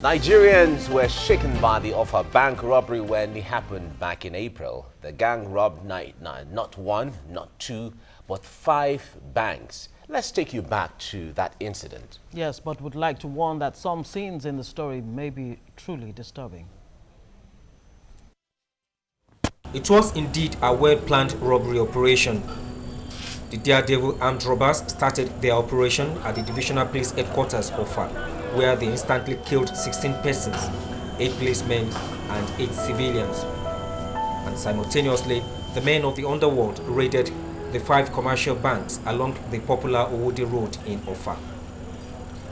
Nigerians were shaken by the OFFA bank robbery when it happened back in April. The gang robbed not one, not two, but 5 banks. Let's take you back to that incident. Yes, but would like to warn that some scenes in the story may be truly disturbing. It was indeed a well-planned robbery operation. The daredevil armed robbers started their operation at the Divisional Police Headquarters, OFFA, where they instantly killed 16 persons, 8 policemen and 8 civilians. And simultaneously, the men of the underworld raided the 5 commercial banks along the popular Owode Road in OFFA.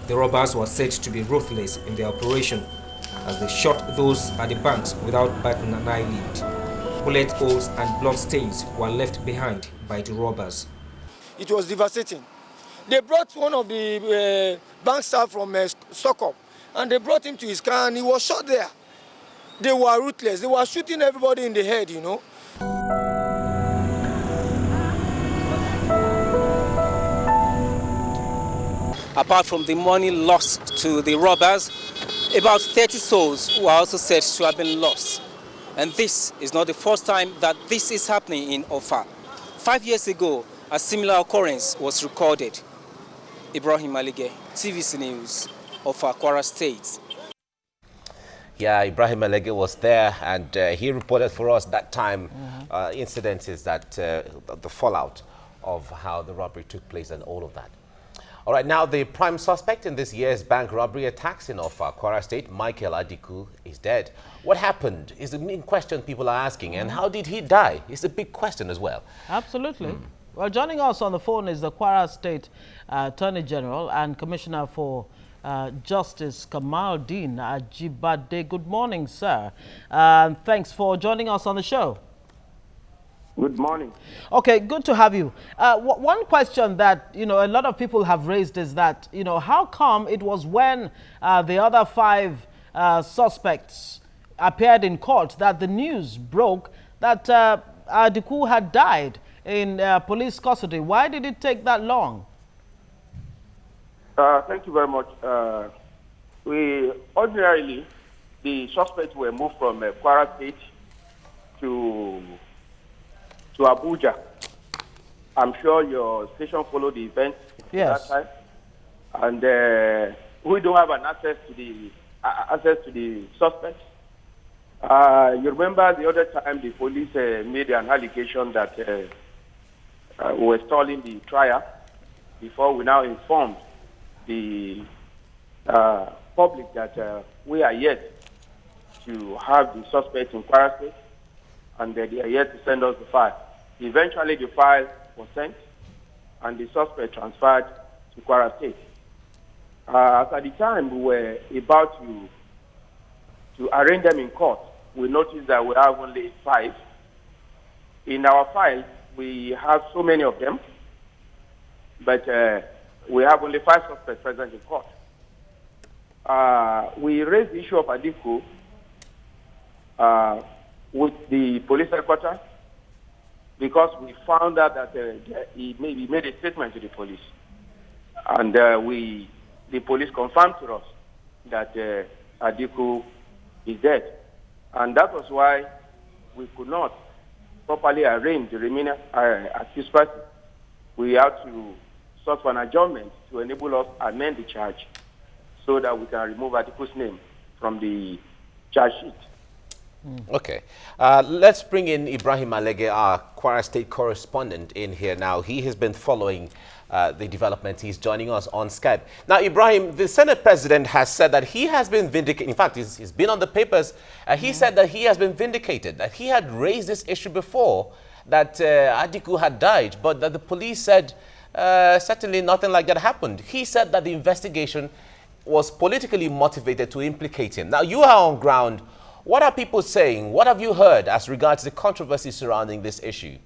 The robbers were said to be ruthless in their operation as they shot those at the banks without batting an eyelid. Bullet holes and blood stains were left behind by the robbers. It was devastating. They brought one of the bank staff from Stockholm, and they brought him to his car, and he was shot there. They were ruthless. They were shooting everybody in the head, you know. Apart from the money lost to the robbers, about 30 souls were also said to have been lost. And this is not the first time that this is happening in OFFA. 5 years ago, a similar occurrence was recorded. Ibrahim Alige, TVC News, OFFA, Kwara State. Yeah, Ibrahim Alige was there, and he reported for us that time incidences that the fallout of how the robbery took place and all of that. All right, now the prime suspect in this year's bank robbery attacks in OFFA, Kwara State, Michael Adiku, is dead. What happened is the main question people are asking, and how did he die? It's a big question as well. Absolutely. Well, joining us on the phone is the Kwara State Attorney General and Commissioner for Justice Kamaldeen Ajibade. Good morning, sir. Thanks for joining us on the show. Good morning. Okay, good to have you. One question that, a lot of people have raised is that, how come it was when the other 5 suspects appeared in court that the news broke that Adiku had died in police custody? Why did it take that long? Thank you very much. Ordinarily, the suspects were moved from Kwara State to Abuja. I'm sure your station followed the event yes. that time, and we don't have an access to the suspects. You remember the other time the police made an allegation that we were stalling the trial before we now informed the public that we are yet to have the suspects in Kwara State, and they are yet to send us the file. Eventually, the file was sent, and the suspect transferred to Kwara State. At the time we were about to arraign them in court, we noticed that we have only 5. In our file, we have so many of them, but we have only 5 suspects present in court. We raised the issue of Adiku with the police headquarters because we found out that he made a statement to the police, and the police confirmed to us that Adiku is dead, and that was why we could not properly arraign the remaining accused person. We had to sought for an adjournment to enable us to amend the charge so that we can remove Adiku's name from the charge sheet. Okay. Let's bring in Ibrahim Alige, our Kwara State correspondent, in here now. He has been following the developments. He's joining us on Skype. Now, Ibrahim, the Senate president has said that he has been vindicated. In fact, he's been on the papers. He said that he has been vindicated, that he had raised this issue before, that Adiku had died, but that the police said certainly nothing like that happened. He said that the investigation was politically motivated to implicate him. Now, you are on ground. What are people saying? What have you heard as regards the controversy surrounding this issue?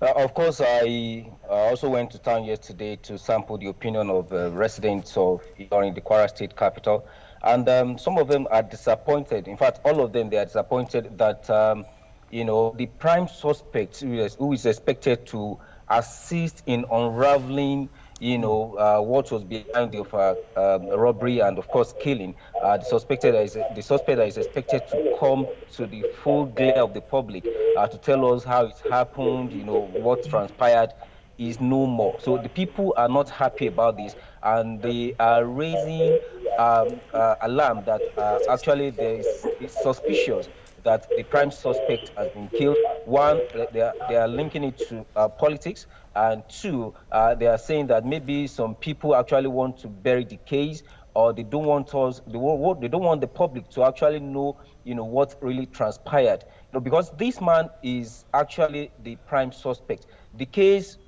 Of course, I also went to town yesterday to sample the opinion of residents of during the Kwara State capital, and some of them are disappointed. In fact, all of them, they are disappointed that the prime suspect who is expected to assist in unraveling what was behind the robbery and, of course, killing. The suspect that is expected to come to the full glare of the public to tell us how it happened, what transpired, is no more. So the people are not happy about this, and they are raising alarm that actually it's suspicious that the prime suspect has been killed. One, they are linking it to politics, and two, they are saying that maybe some people actually want to bury the case, or they don't want they don't want the public to actually know, what really transpired. Because this man is actually the prime suspect. The case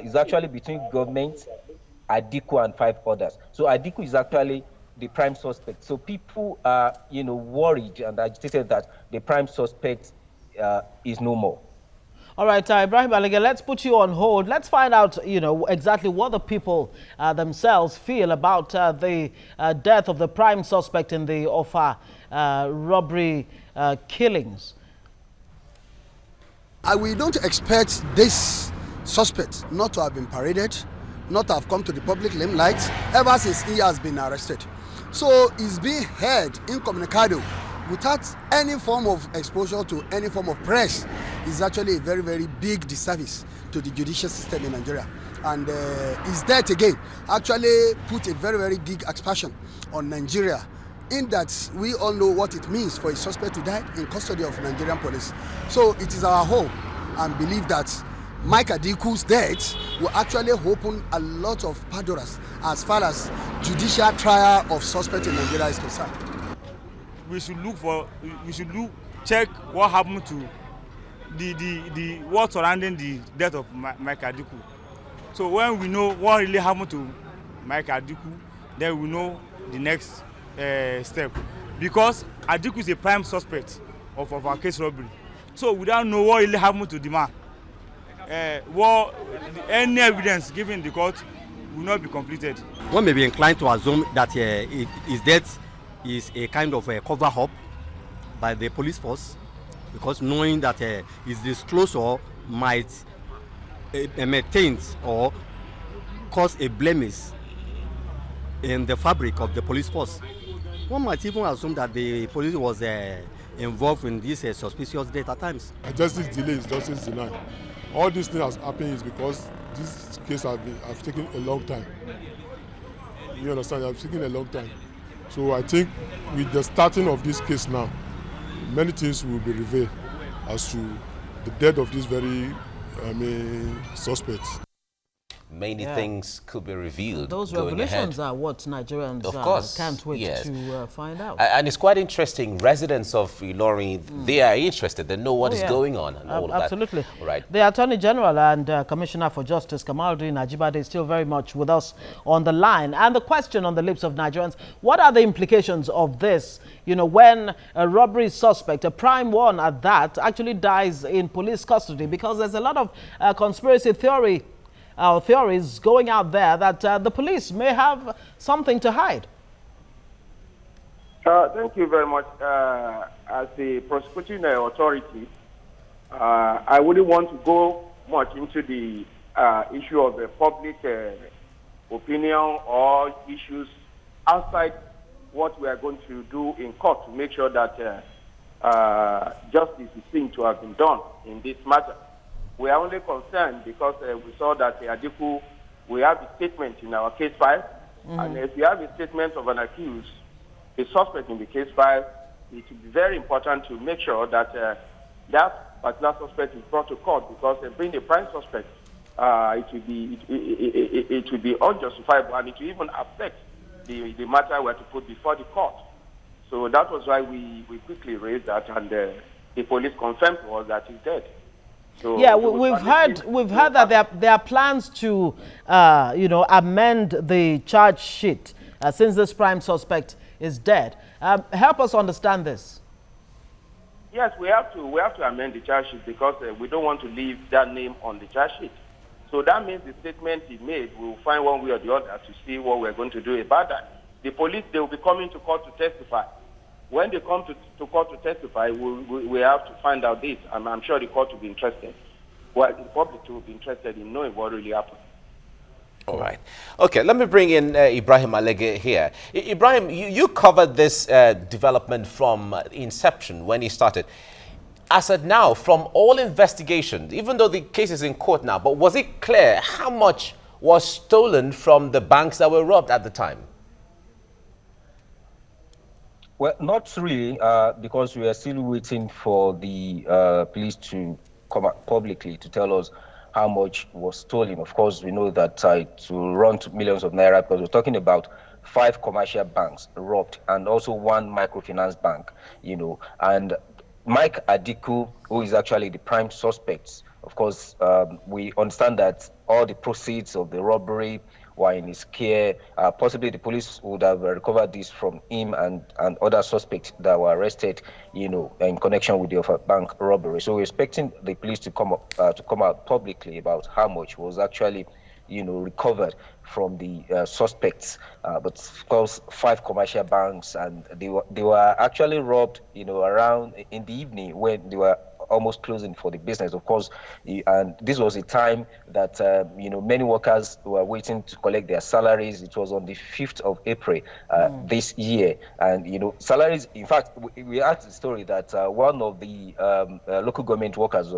is actually between government, Adiku, and 5 others. So Adiku is actually the prime suspect. So people are, worried and agitated that the prime suspect is no more. All right, Ibrahim Alege, let's put you on hold. Let's find out, exactly what the people themselves feel about the death of the prime suspect in the OFFA robbery killings. We don't expect this suspect not to have been paraded, not to have come to the public limelight ever since he has been arrested. So he's being held incommunicado without any form of exposure to any form of press. Is actually a very, very big disservice to the judicial system in Nigeria. And his death again actually put a very, very big expansion on Nigeria, in that we all know what it means for a suspect to die in custody of Nigerian police. So it is our hope and belief that Mike Adiku's death will actually open a lot of Pandoras as far as judicial trial of suspect in Nigeria is concerned. We should check what happened to what surrounding the death of Mike Adiku. So when we know what really happened to Mike Adiku, then we know the next step. Because Adiku is a prime suspect of our case robbery. So we don't know what really happened to the man. Any evidence given in the court will not be completed. One may be inclined to assume that his death is a kind of a cover-up by the police force, because knowing that his disclosure might maintain or cause a blemish in the fabric of the police force. One might even assume that the police was involved in this suspicious death at times. Justice delay is justice denied. All these things has happened is because this case have taken a long time. You understand? It has taken a long time. So I think with the starting of this case now, many things will be revealed as to the death of this very suspect. Many things could be revealed. Those going revelations ahead. are what Nigerians of course, can't wait yes. to find out. And it's quite interesting. Residents of Ilorin, they are interested. They know what is going on and all of that. Absolutely. Right. The Attorney General and Commissioner for Justice, Kamaldeen Ajibade, is still very much with us on the line. And the question on the lips of Nigerians, what are the implications of this? When a robbery suspect, a prime one at that, actually dies in police custody, because there's a lot of conspiracy theories going out there that the police may have something to hide. Thank you very much. As the prosecuting authority, I wouldn't want to go much into the issue of the public opinion or issues outside what we are going to do in court to make sure that justice is seen to have been done in this matter. We are only concerned because we saw that Adiku, we have a statement in our case file, and if you have a statement of an accused, a suspect in the case file, it will be very important to make sure that that particular suspect is brought to court, because being a prime suspect, it will be unjustifiable, and it will even affect the matter we have to put before the court. So that was why we quickly raised that, and the police confirmed to us that he's dead. So yeah, we've heard that there are plans to, amend the charge sheet since this prime suspect is dead. Help us understand this. Yes, we have to amend the charge sheet, because we don't want to leave that name on the charge sheet. So that means the statement he made, we will find one way or the other to see what we're going to do about that. The police, they will be coming to court to testify. When they come to court to testify, we have to find out this, and I'm sure the court will be interested. Well, the public will be interested in knowing what really happened. All right. Okay, let me bring in Ibrahim Alege here. Ibrahim, you covered this development from inception when he started. As of now, from all investigations, even though the case is in court now, but was it clear how much was stolen from the banks that were robbed at the time? Well, not really, because we are still waiting for the police to come out publicly to tell us how much was stolen. Of course, we know that to run to millions of naira, because we're talking about 5 commercial banks robbed and also 1 microfinance bank, and Mike Adiku, who is actually the prime suspect. Of course, we understand that all the proceeds of the robbery were in his care. Possibly the police would have recovered this from him and other suspects that were arrested, in connection with the OFFA bank robbery. So we're expecting the police to come out publicly about how much was actually, recovered from the suspects. But of course, 5 commercial banks, and they were actually robbed, around in the evening when they were almost closing for the business, of course, and this was a time that many workers were waiting to collect their salaries. It was on the 5th of April this year, and salaries. In fact, we had the story that one of the local government workers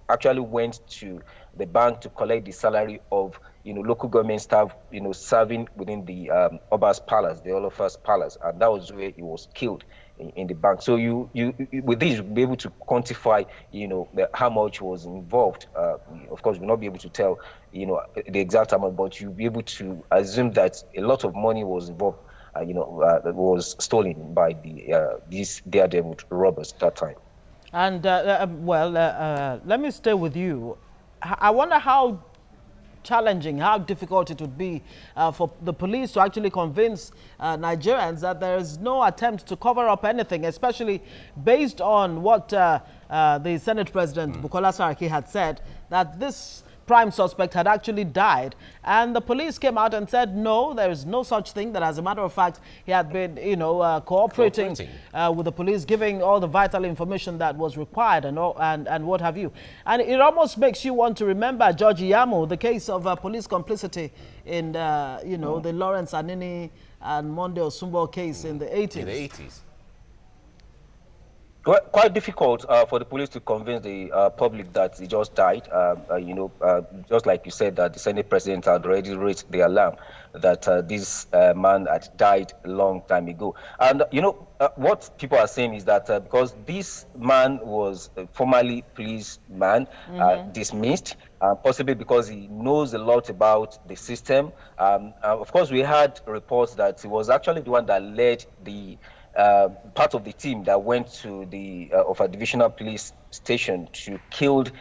actually went to the bank to collect the salary of local government staff serving within the Oba's palace, the Olofa's palace, and that was where he was killed in the bank. So you with this, you'll be able to quantify how much was involved. Of course, we'll not be able to tell the exact amount, but you'll be able to assume that a lot of money was involved, that was stolen by these daredevil robbers at that time. And let me stay with you. I wonder how challenging, how difficult it would be for the police to actually convince Nigerians that there is no attempt to cover up anything, especially based on what the Senate President Bukola Saraki had said, that this prime suspect had actually died, and the police came out and said no, there is no such thing, that as a matter of fact he had been cooperating with the police, giving all the vital information that was required and what have you. And it almost makes you want to remember George Iyamo, the case of police complicity in the Lawrence Anini and Monday Osumbo case in the 80s. In the 80s. Quite difficult for the police to convince the public that he just died. Just like you said, that the Senate President had already raised the alarm that this man had died a long time ago. And what people are saying is that because this man was a formerly police man, dismissed, possibly because he knows a lot about the system. Of course, we had reports that he was actually the one that led the part of the team that went to the OFFA divisional police station to kill the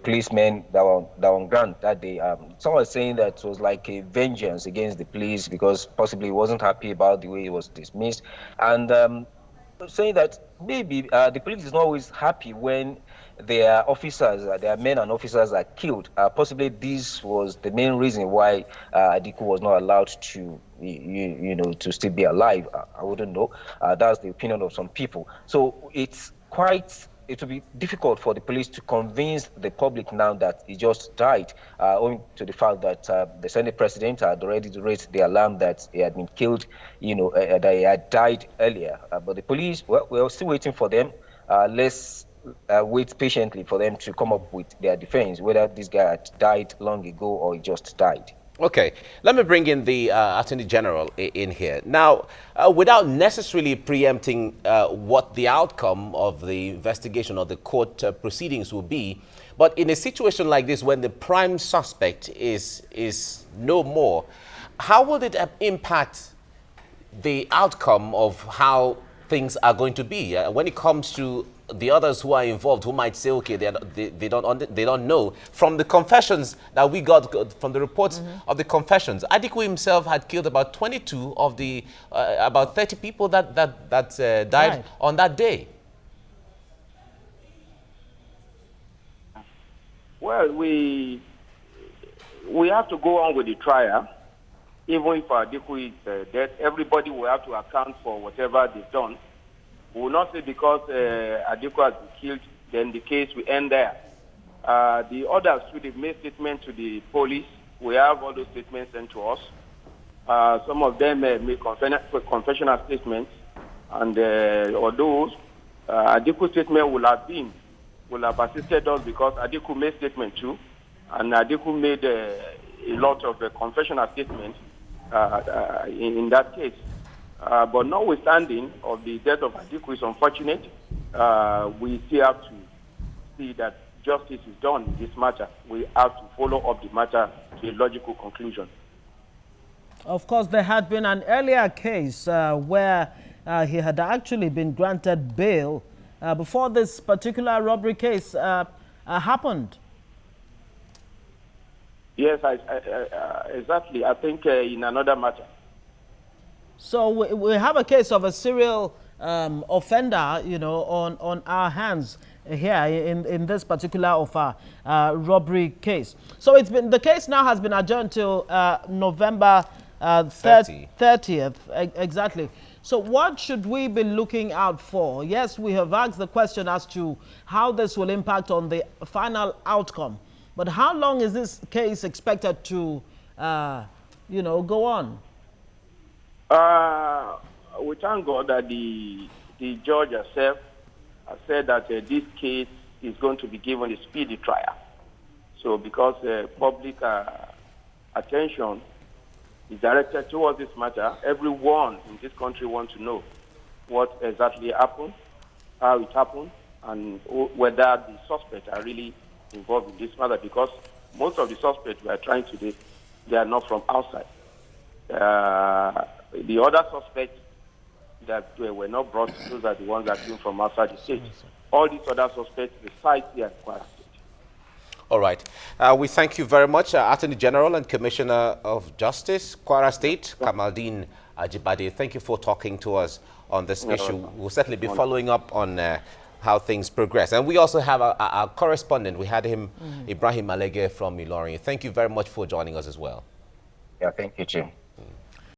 policemen that were on ground that day. Someone was saying that it was like a vengeance against the police because possibly he wasn't happy about the way he was dismissed, and saying that maybe the police is not always happy when their officers, their men and officers are killed. Possibly this was the main reason why Adiku was not allowed to, to still be alive. I wouldn't know. That's the opinion of some people. So it will be difficult for the police to convince the public now that he just died, owing to the fact that the Senate President had already raised the alarm that he had been killed, that he had died earlier. But the police, well, we're still waiting for them. Let's wait patiently for them to come up with their defense, whether this guy had died long ago or he just died. Okay, let me bring in the Attorney General in here. Now, without necessarily preempting what the outcome of the investigation or the court proceedings will be, but in a situation like this, when the prime suspect is no more, how will it impact the outcome of how things are going to be when it comes to the others who are involved, who might say, okay, they don't know? From the confessions that we got from the reports of the confessions, Adiku himself had killed about 22 of the about 30 people that died on that day. Well, we have to go on with the trial. Even if Adiku is dead, everybody will have to account for whatever they've done. We will not say because Adiku has been killed, then the case will end there. The others too, they made statements to the police. We have all those statements sent to us. Some of them made confessional statements, and although Adiku's statement will have assisted us because Adiku made statement too, and Adiku made a lot of confessional statements in that case. But notwithstanding of the death of Adiku is unfortunate, we still have to see that justice is done in this matter. We have to follow up the matter to a logical conclusion. Of course, there had been an earlier case where he had actually been granted bail before this particular robbery case happened. Yes, exactly. I think in another matter. So we have a case of a serial offender, you know, on our hands here in this particular OFFA robbery case. So the case now has been adjourned till November 30th, exactly. So what should we be looking out for? Yes, we have asked the question as to how this will impact on the final outcome. But how long is this case expected to, you know, go on? We thank God that the judge herself has said that this case is going to be given a speedy trial. So because public attention is directed towards this matter, everyone in this country wants to know what exactly happened, how it happened, and whether the suspects are really involved in this matter, because most of the suspects we are trying today, they are not from outside. The other suspects that were not brought, those are the ones that came from outside the state. All these other suspects reside here in Kwara State. All right. We thank you very much, Attorney General and Commissioner of Justice, Kwara State, Kamaldeen Ajibade. Thank you for talking to us on this issue. We'll certainly be following up on how things progress. And we also have our correspondent. We had him, Ibrahim Alege from Ilorin. Thank you very much for joining us as well. Yeah, thank you, Jim.